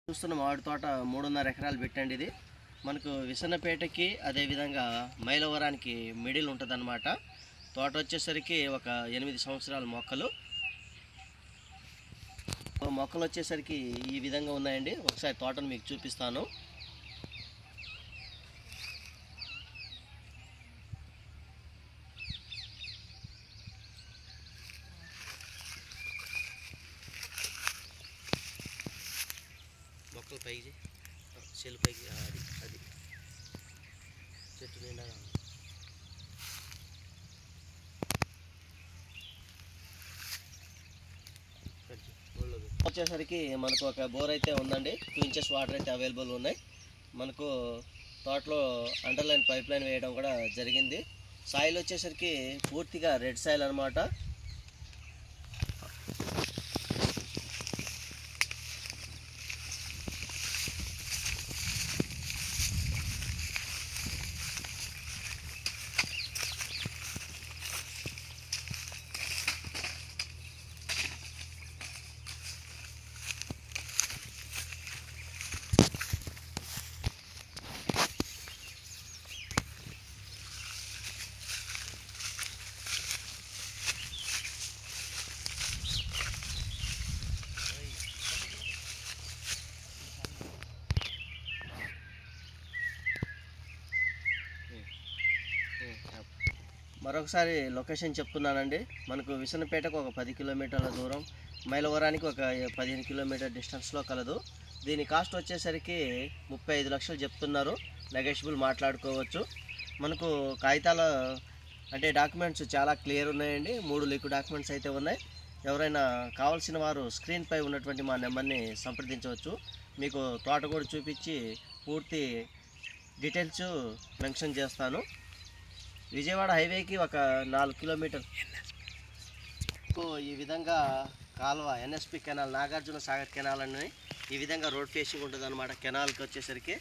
చూస్తున్న మామిడి తోట 3.5 ఎకరాలు పెట్టండి. ఇది మనకు విసన్నపేటకి అదేవిధంగా మైలవరానికి మిడిల్ ఉంటుందన్నమాట. తోట వచ్చేసరికి ఒక 8 సంవత్సరాల మొక్కలు వచ్చేసరికి ఈ విధంగా ఉన్నాయండి. ఒకసారి తోటను మీకు చూపిస్తాను. మొక్కలు పైకి సెల్ పైకి అది చెట్టు నిండా వచ్చేసరికి మనకు ఒక బోర్ అయితే ఉందండి. 2 ఇంచెస్ వాటర్ అయితే అవైలబుల్ ఉన్నాయి. మనకు తోటలో అండర్లైన్ పైప్ లైన్ వేయడం కూడా జరిగింది. సాయిల్ వచ్చేసరికి పూర్తిగా రెడ్ సాయిల్ అనమాట. మరొకసారి లొకేషన్ చెప్తున్నానండి. మనకు విసన్నపేటకు ఒక 10 కిలోమీటర్ల దూరం, మైలవరానికి ఒక 15 కిలోమీటర్ డిస్టెన్స్లో కలదు. దీని కాస్ట్ వచ్చేసరికి 35 లక్షలు చెప్తున్నారు. నెగోషియబుల్ మాట్లాడుకోవచ్చు. మనకు కాగితాల అంటే డాక్యుమెంట్స్ చాలా క్లియర్ ఉన్నాయండి. 3 లీకు డాక్యుమెంట్స్ అయితే ఉన్నాయి. ఎవరైనా కావాల్సిన వారు స్క్రీన్పై ఉన్నటువంటి మా నెంబర్ని సంప్రదించవచ్చు. మీకు తోట కూడా చూపించి పూర్తి డీటెయిల్స్ మెన్షన్ చేస్తాను. విజయవాడ హైవేకి ఒక 4 కిలోమీటర్ ఈ విధంగా కాలువ NSP canal, Nagarjuna Sagar canal అని ఈ విధంగా రోడ్ ఫేసింగ్ ఉంటుంది అనమాట. కెనాల్కి వచ్చేసరికి